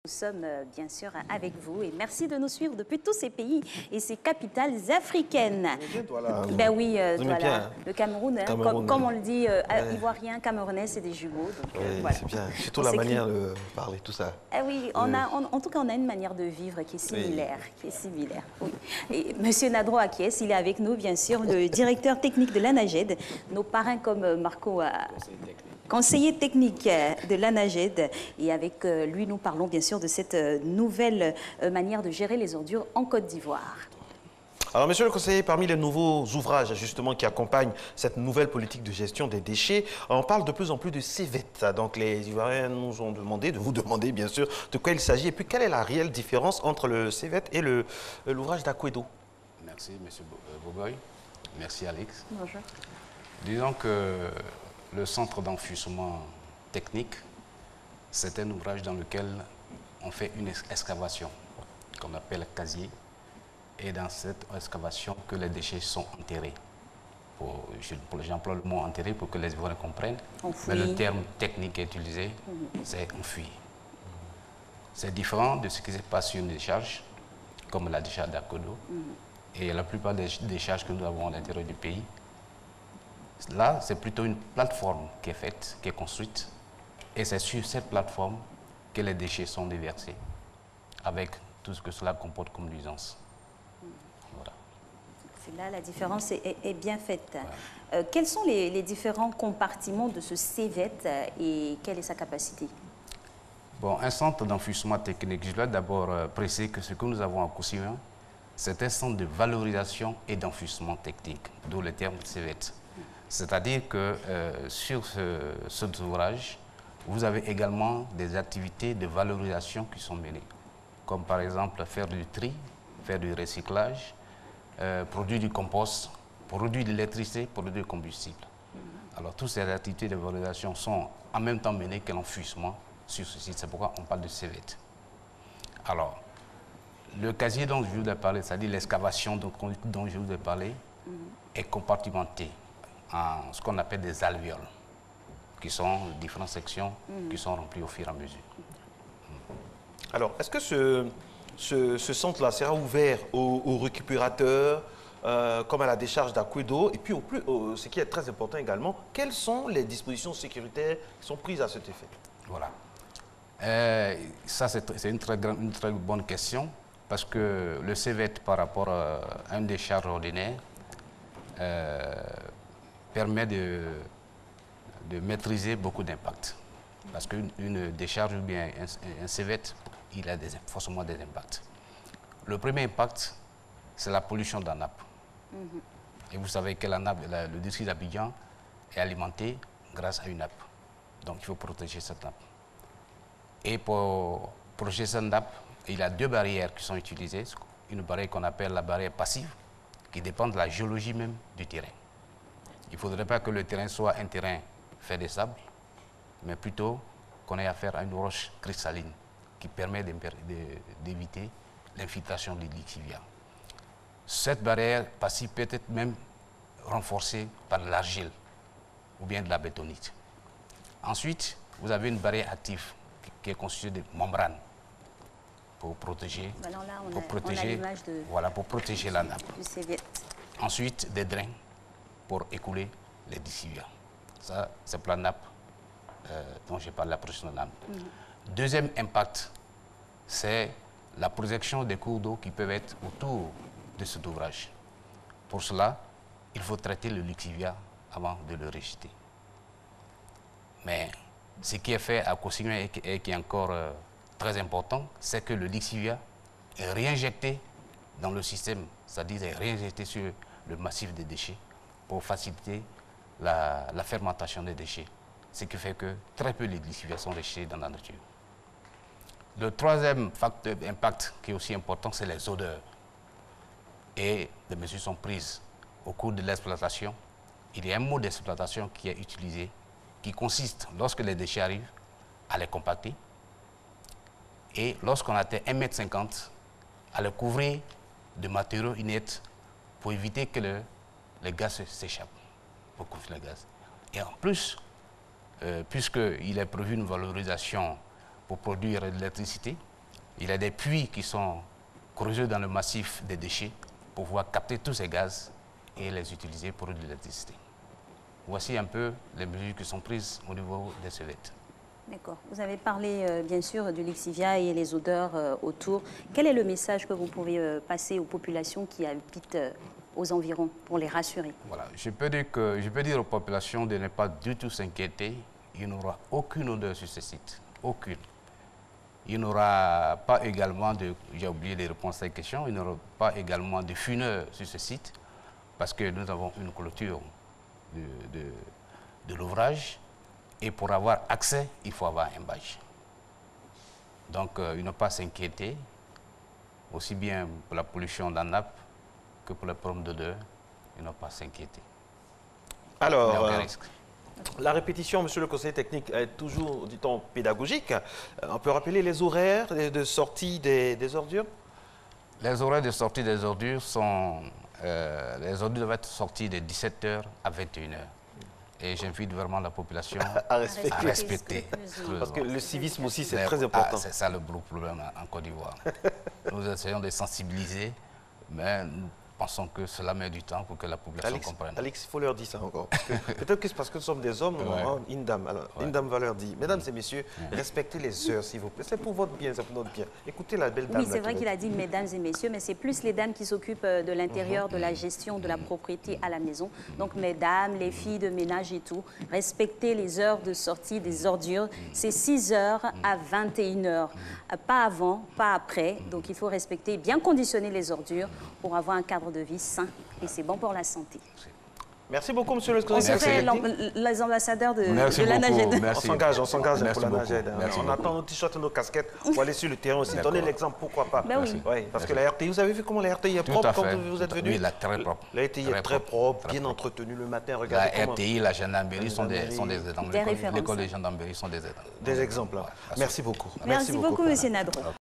Nous sommes bien sûr avec vous et merci de nous suivre depuis tous ces pays et ces capitales africaines. Bien, toi, là, Ben oui, bien, voilà. Le Cameroun, hein, Cameroun, comme on le dit, ouais. Ivoirien, Camerounais, c'est des jumeaux. Donc, Oui, voilà. c'est bien. Surtout On la s'écrit. manière de parler, tout ça. Ah oui, Oui. en tout cas, on a une manière de vivre qui est similaire. Oui. Qui est similaire, oui. Et Monsieur Nadro Akiès, il est avec nous, bien sûr, le directeur technique de l'ANAGED. Nos parrains comme Marco conseiller technique de l'ANAGED. Et avec lui, nous parlons bien sûr de cette nouvelle manière de gérer les ordures en Côte d'Ivoire. Alors, monsieur le conseiller, parmi les nouveaux ouvrages justement qui accompagnent cette nouvelle politique de gestion des déchets, on parle de plus en plus de CEVET. Donc, les Ivoiriens nous ont demandé de vous demander, bien sûr, de quoi il s'agit et puis quelle est la réelle différence entre le CEVET et l'ouvrage d'Akwedo. Merci, monsieur Boboy. Merci, Alex. Bonjour. Disons que le centre d'enfouissement technique, c'est un ouvrage dans lequel on fait une excavation qu'on appelle casier. Et dans cette excavation que les déchets sont enterrés. J'emploie le mot enterré pour que les Ivoiriens comprennent. Mais le terme technique utilisé, c'est enfoui. C'est différent de ce qui se passe sur une décharge, comme la décharge d'Akwedo. Et la plupart des décharges que nous avons à l'intérieur du pays, là, c'est plutôt une plateforme qui est faite, qui est construite. Et c'est sur cette plateforme que les déchets sont déversés, avec tout ce que cela comporte comme nuisance. Voilà. Là, la différence est bien faite. Ouais. Quels sont les différents compartiments de ce CEVET et quelle est sa capacité? Bon, un centre d'enfouissement technique, je dois d'abord préciser que ce que nous avons à Koussouin, c'est un centre de valorisation et d'enfouissement technique, d'où le terme CEVET. C'est-à-dire que sur cet ouvrage, vous avez également des activités de valorisation qui sont menées, comme par exemple faire du tri, faire du recyclage, produire du compost, produire de l'électricité, produire du combustible. Alors, toutes ces activités de valorisation sont en même temps menées que l'enfouissement sur ce site. C'est pourquoi on parle de CEVET. Alors, le casier dont je vous ai parlé, c'est-à-dire l'excavation dont je vous ai parlé, est compartimenté en ce qu'on appelle des alvéoles, qui sont différentes sections qui sont remplies au fur et à mesure. Alors, est-ce que ce centre-là sera ouvert aux récupérateurs, comme à la décharge d'Akwedo? Et puis, ce qui est très important également, quelles sont les dispositions sécuritaires qui sont prises à cet effet? Voilà. Ça, c'est une très bonne question, parce que le CEVET, par rapport à une décharge ordinaire, permet de maîtriser beaucoup d'impacts. Parce qu'une décharge ou bien un CEVET, il a forcément des impacts. Le premier impact, c'est la pollution de la nappe. Et vous savez que la nappe, le district d'Abidjan est alimenté grâce à une nappe. Donc il faut protéger cette nappe. Et pour protéger cette nappe, il y a deux barrières qui sont utilisées. Une barrière qu'on appelle la barrière passive, qui dépend de la géologie même du terrain. Il ne faudrait pas que le terrain soit un terrain fait de sable, mais plutôt qu'on ait affaire à une roche cristalline qui permet d'éviter l'infiltration des lixiviats. Cette barrière passive peut être même renforcée par de l'argile ou bien de la bétonite. Ensuite, vous avez une barrière active qui est constituée de membranes pour protéger, pour protéger la nappe. Ensuite, des drains pour écouler les lixiviats. Ça, c'est pour la nappe dont j'ai parlé, la protection de la nappe. Deuxième impact, c'est la protection des cours d'eau qui peuvent être autour de cet ouvrage. Pour cela, il faut traiter le lixivia avant de le rejeter. Mais ce qui est fait à Koussouin et qui est encore très important, c'est que le lixivia est réinjecté dans le système, c'est-à-dire est réinjecté sur le massif des déchets pour faciliter la fermentation des déchets. Ce qui fait que très peu de lixivia sont rejetés dans la nature. Le troisième facteur d'impact qui est aussi important, c'est les odeurs. Et des mesures sont prises au cours de l'exploitation. Il y a un mode d'exploitation qui est utilisé, qui consiste, lorsque les déchets arrivent, à les compacter. Et lorsqu'on atteint 1,50 m, à les couvrir de matériaux inertes pour éviter que le gaz s'échappe, pour couvrir le gaz. Et en plus, puisqu'il est prévu une valorisation pour produire de l'électricité, Il y a des puits qui sont creusés dans le massif des déchets pour pouvoir capter tous ces gaz et les utiliser pour de l'électricité. Voici un peu les mesures qui sont prises au niveau des civettes. D'accord. Vous avez parlé bien sûr du lixivia et les odeurs autour. Quel est le message que vous pouvez passer aux populations qui habitent aux environs pour les rassurer? Voilà. Je peux dire aux populations de ne pas du tout s'inquiéter. Il n'y aura aucune odeur sur ce site. Aucune. Il n'y aura pas également de... J'ai oublié de répondre à cette question. Il n'y aura pas également de fumeurs sur ce site parce que nous avons une clôture de l'ouvrage. Et pour avoir accès, il faut avoir un badge. Donc, il ne faut pas s'inquiéter, aussi bien pour la pollution dans la nappe que pour les problèmes d'odeur, il ne faut pas s'inquiéter. Alors, la répétition, monsieur le conseiller technique, est toujours, dit-on, pédagogique. On peut rappeler les horaires de sortie des ordures? Les horaires de sortie des ordures sont... les ordures doivent être sorties de 17h à 21h. Et j'invite vraiment la population à respecter. Parce que le civisme aussi, c'est très important. C'est ça le gros problème en Côte d'Ivoire. Nous essayons de sensibiliser, mais nous pensons que cela met du temps pour que la population comprenne. Alex, il faut leur dire ça encore. Peut-être que c'est parce que nous sommes des hommes, une dame. Alors, une dame va leur dire, mesdames et messieurs, respectez les heures, s'il vous plaît. C'est pour votre bien, c'est pour notre bien. Écoutez la belle dame. Oui, c'est vrai qu'il a dit mesdames et messieurs, mais c'est plus les dames qui s'occupent de l'intérieur, de la gestion, de la propriété à la maison. Donc, mesdames, les filles de ménage et tout, respectez les heures de sortie des ordures. C'est 6h à 21h. Pas avant, pas après. Donc, il faut respecter, bien conditionner les ordures pour avoir un cadre de vie sain et c'est bon pour la santé. Merci beaucoup, monsieur le conseiller. On se fait les ambassadeurs de l'ANAGED. On s'engage pour l'ANAGED. On attend nos t-shirts et nos casquettes pour aller sur le terrain aussi. Donnez l'exemple, pourquoi pas. Ben oui. Oui, parce que la RTI, vous avez vu comment la RTI est propre quand vous êtes venu? Oui, elle est très propre. La RTI est très propre, bien entretenue le matin. Regardez la RTI, la gendarmerie sont des exemples. Des références. L'école de gendarmerie sont des exemples. Des exemples. Merci beaucoup. Merci beaucoup, monsieur Nadro.